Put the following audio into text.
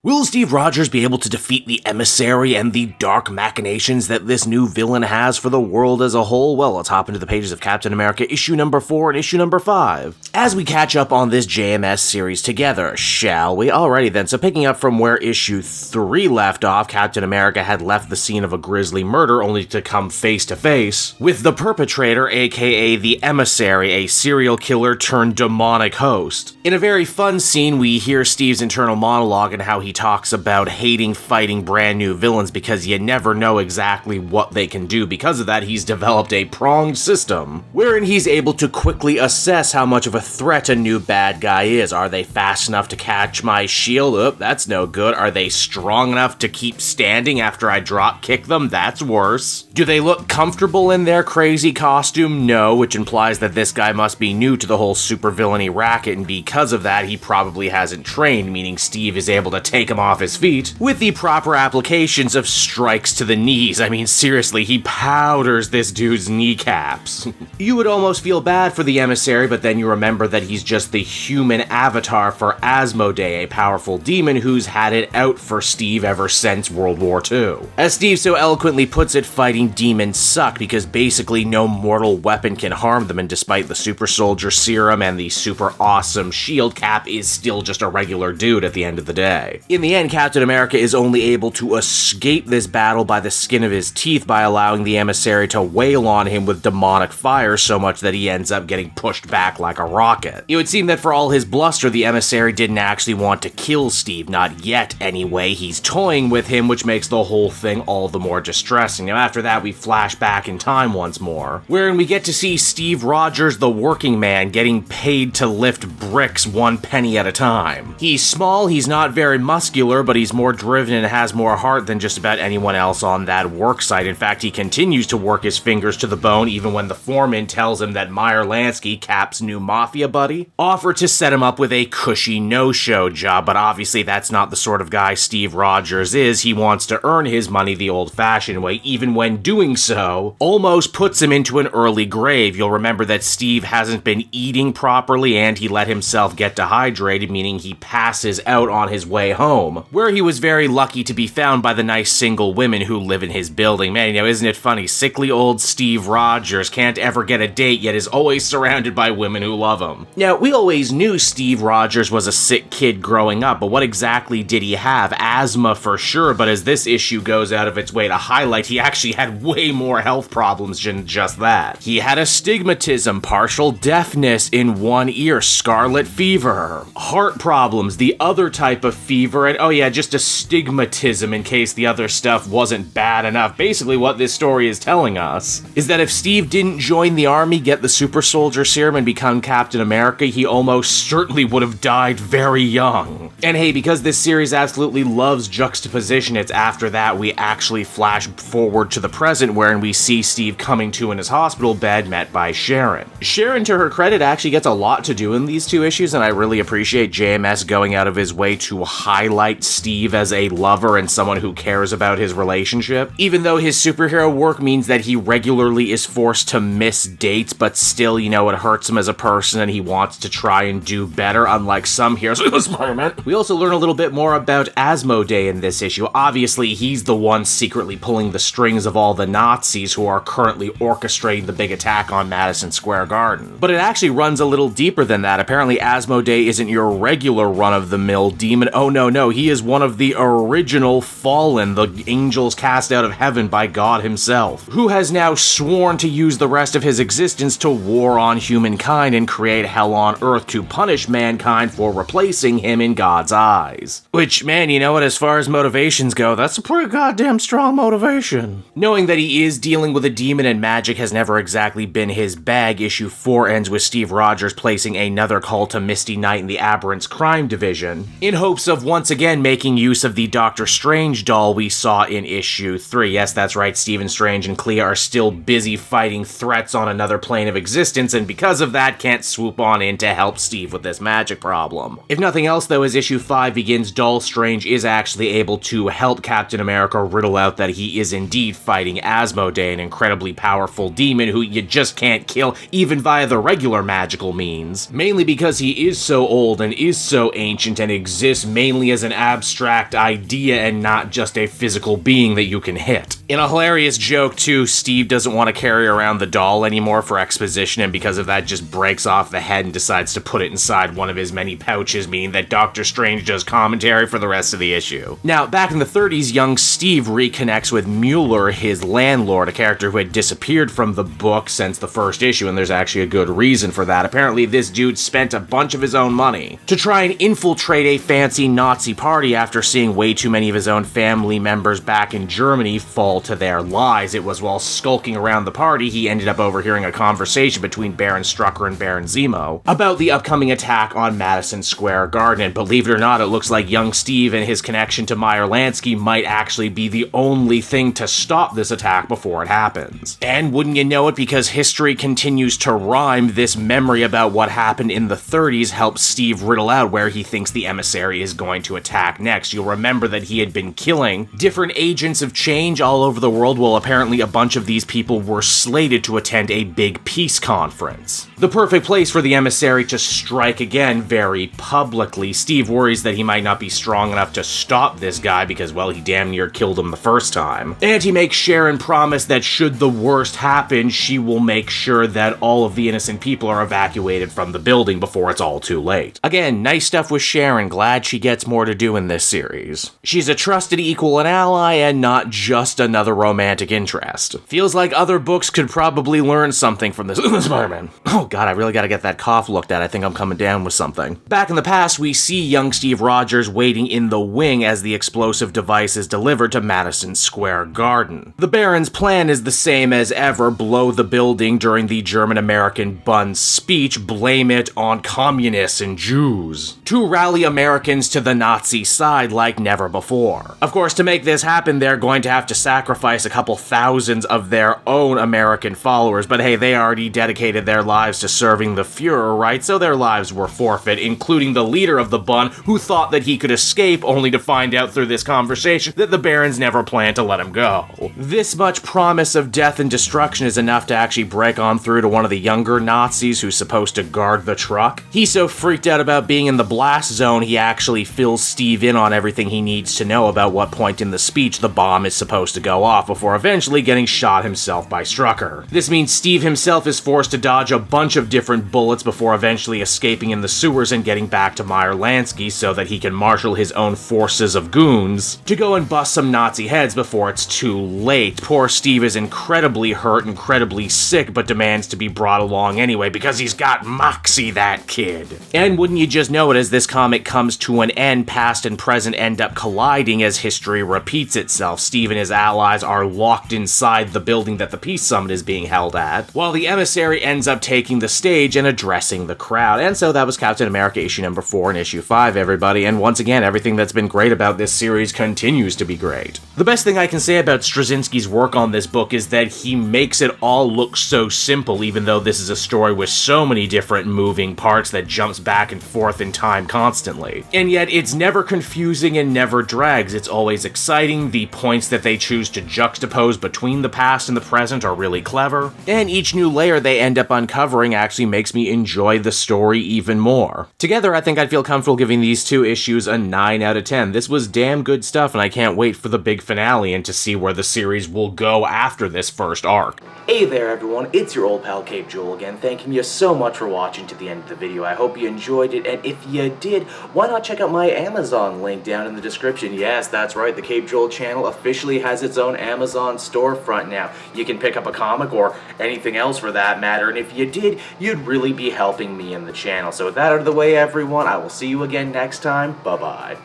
Will Steve Rogers be able to defeat the Emissary and the dark machinations that this new villain has for the world as a whole? Well, let's hop into the pages of Captain America issue number 4 and issue number 5 as we catch up on this JMS series together, shall we? Alrighty then, so picking up from where issue 3 left off, Captain America had left the scene of a grisly murder only to come face to face with the perpetrator, aka the Emissary, a serial killer turned demonic host. In a very fun scene, we hear Steve's internal monologue and how he talks about hating fighting brand new villains because you never know exactly what they can do. Because of that, he's developed a pronged system wherein he's able to quickly assess how much of a threat a new bad guy is. Are they fast enough to catch my shield? Oh, that's no good. Are they strong enough to keep standing after I drop kick them? That's worse. Do they look comfortable in their crazy costume? No, which implies that this guy must be new to the whole supervillainy racket, and because of that, he probably hasn't trained, meaning Steve is able to take him off his feet with the proper applications of strikes to the knees. I mean, seriously, he powders this dude's kneecaps. You would almost feel bad for the Emissary, but then you remember that he's just the human avatar for Asmodee, a powerful demon who's had it out for Steve ever since World War II. As Steve so eloquently puts it, fighting demons suck because basically no mortal weapon can harm them, and despite the super soldier serum and the super awesome shield, Cap is still just a regular dude at the end of the day. In the end, Captain America is only able to escape this battle by the skin of his teeth by allowing the Emissary to wail on him with demonic fire so much that he ends up getting pushed back like a rocket. It would seem that for all his bluster, the Emissary didn't actually want to kill Steve, not yet anyway. He's toying with him, which makes the whole thing all the more distressing. Now after that, we flash back in time once more, wherein we get to see Steve Rogers, the working man, getting paid to lift bricks 1 penny at a time. He's small, he's not very muscular, but he's more driven and has more heart than just about anyone else on that work site. In fact, he continues to work his fingers to the bone even when the foreman tells him that Meyer Lansky, Cap's new mafia buddy, offered to set him up with a cushy no-show job, but obviously that's not the sort of guy Steve Rogers is. He wants to earn his money the old-fashioned way, even when doing so almost puts him into an early grave. You'll remember that Steve hasn't been eating properly and he let himself get dehydrated, meaning he passes out on his way home, where he was very lucky to be found by the nice single women who live in his building. Man, isn't it funny? Sickly old Steve Rogers can't ever get a date, yet is always surrounded by women who love him. Now, we always knew Steve Rogers was a sick kid growing up, but what exactly did he have? Asthma for sure, but as this issue goes out of its way to highlight, he actually had way more health problems than just that. He had astigmatism, partial deafness in one ear, scarlet fever, heart problems, the other type of fever, and oh yeah, just astigmatism in case the other stuff wasn't bad enough. Basically what this story is telling us is that if Steve didn't join the army, get the super soldier serum, and become Captain America, he almost certainly would have died very young. And hey, because this series absolutely loves juxtaposition, it's after that we actually flash forward to the present wherein we see Steve coming to in his hospital bed, met by Sharon. Sharon, to her credit, actually gets a lot to do in these two issues, and I really appreciate JMS going out of his way to highlight Steve as a lover and someone who cares about his relationship. Even though his superhero work means that he regularly is forced to miss dates, but still, it hurts him as a person and he wants to try and do better, unlike some heroes in this moment. We also learn a little bit more about Asmodee in this issue. Obviously, he's the one secretly pulling the strings of all the Nazis who are currently orchestrating the big attack on Madison Square Garden. But it actually runs a little deeper than that. Apparently, Asmodee isn't your regular run-of-the-mill demon. Oh no, he is one of the original fallen, the angels cast out of heaven by God himself, who has now sworn to use the rest of his existence to war on humankind and create hell on earth to punish mankind for replacing him in God's eyes. Which, man, you know what, as far as motivations go, that's a pretty goddamn strong motivation. Knowing that he is dealing with a demon and magic has never exactly been his bag, issue 4 ends with Steve Rogers placing another call to Misty Knight in the Aberrant's crime division, in hopes of once again making use of the Doctor Strange doll we saw in issue 3. Yes, that's right, Stephen Strange and Clea are still busy fighting threats on another plane of existence, and because of that can't swoop on in to help Steve with this magic problem. If nothing else though, as issue 5 begins, Doll Strange is actually able to help Captain America riddle out that he is indeed fighting Asmodee, an incredibly powerful demon who you just can't kill even via the regular magical means, mainly because he is so old and is so ancient and exists mainly as an abstract idea and not just a physical being that you can hit. In a hilarious joke, too, Steve doesn't want to carry around the doll anymore for exposition, and because of that just breaks off the head and decides to put it inside one of his many pouches, meaning that Doctor Strange does commentary for the rest of the issue. Now, back in the 30s, young Steve reconnects with Mueller, his landlord, a character who had disappeared from the book since the first issue, and there's actually a good reason for that. Apparently, this dude spent a bunch of his own money to try and infiltrate a fancy Nazi party after seeing way too many of his own family members back in Germany fall to their lies. It was while skulking around the party he ended up overhearing a conversation between Baron Strucker and Baron Zemo about the upcoming attack on Madison Square Garden, and believe it or not, it looks like young Steve and his connection to Meyer Lansky might actually be the only thing to stop this attack before it happens. And wouldn't you know it, because history continues to rhyme, this memory about what happened in the 30s helps Steve riddle out where he thinks the Emissary is going to attack next. You'll remember that he had been killing different agents of change all over the world. Well, apparently a bunch of these people were slated to attend a big peace conference. The perfect place for the Emissary to strike again very publicly. Steve worries that he might not be strong enough to stop this guy because, well, he damn near killed him the first time. And he makes Sharon promise that should the worst happen, she will make sure that all of the innocent people are evacuated from the building before it's all too late. Again, nice stuff with Sharon. Glad she gets more to do in this series. She's a trusted equal and ally and not just another romantic interest. Feels like other books could probably learn something from this Spider-Man. Oh god, I really gotta get that cough looked at. I think I'm coming down with something. Back in the past, we see young Steve Rogers waiting in the wing as the explosive device is delivered to Madison Square Garden. The Baron's plan is the same as ever: blow the building during the German-American Bund's speech, blame it on communists and Jews, to rally Americans to the Nazi side like never before. Of course, to make this happen, they're going to have to sacrifice a couple thousands of their own American followers, but hey, they already dedicated their lives to serving the Fuhrer, right? So their lives were forfeit, including the leader of the Bund, who thought that he could escape, only to find out through this conversation that the Barons never planned to let him go. This much promise of death and destruction is enough to actually break on through to one of the younger Nazis who's supposed to guard the truck. He's so freaked out about being in the blast zone, he actually fills Steve in on everything he needs to know about what point in the speech the bomb is supposed to go off, before eventually getting shot himself by Strucker. This means Steve himself is forced to dodge a bunch of different bullets before eventually escaping in the sewers and getting back to Meyer Lansky so that he can marshal his own forces of goons to go and bust some Nazi heads before it's too late. Poor Steve is incredibly hurt, incredibly sick, but demands to be brought along anyway because he's got moxie, that kid. And wouldn't you just know it, as this comic comes to an end, past and present end up colliding as history repeats itself. Steve and his allies are locked inside the building that the Peace Summit is being held at, while the Emissary ends up taking the stage and addressing the crowd. And so that was Captain America issue number 4 and issue 5, everybody. And once again, everything that's been great about this series continues to be great. The best thing I can say about Straczynski's work on this book is that he makes it all look so simple, even though this is a story with so many different moving parts that jumps back and forth in time constantly. And yet it's never confusing and never drags. It's always exciting. The points that they choose to juxtapose between the past and the present are really clever, and each new layer they end up uncovering actually makes me enjoy the story even more. Together, I think I'd feel comfortable giving these 2 issues a 9 out of 10. This was damn good stuff, and I can't wait for the big finale and to see where the series will go after this first arc. Hey there everyone, it's your old pal Cape Joel again, thanking you so much for watching to the end of the video. I hope you enjoyed it, and if you did, why not check out my Amazon link down in the description. Yes, that's right, the Cape Joel channel officially has its own Amazon storefront now. You can pick up a comic or anything else for that matter, and if you did, you'd really be helping me in the channel. So with that out of the way, everyone, I will see you again next time. Bye-bye.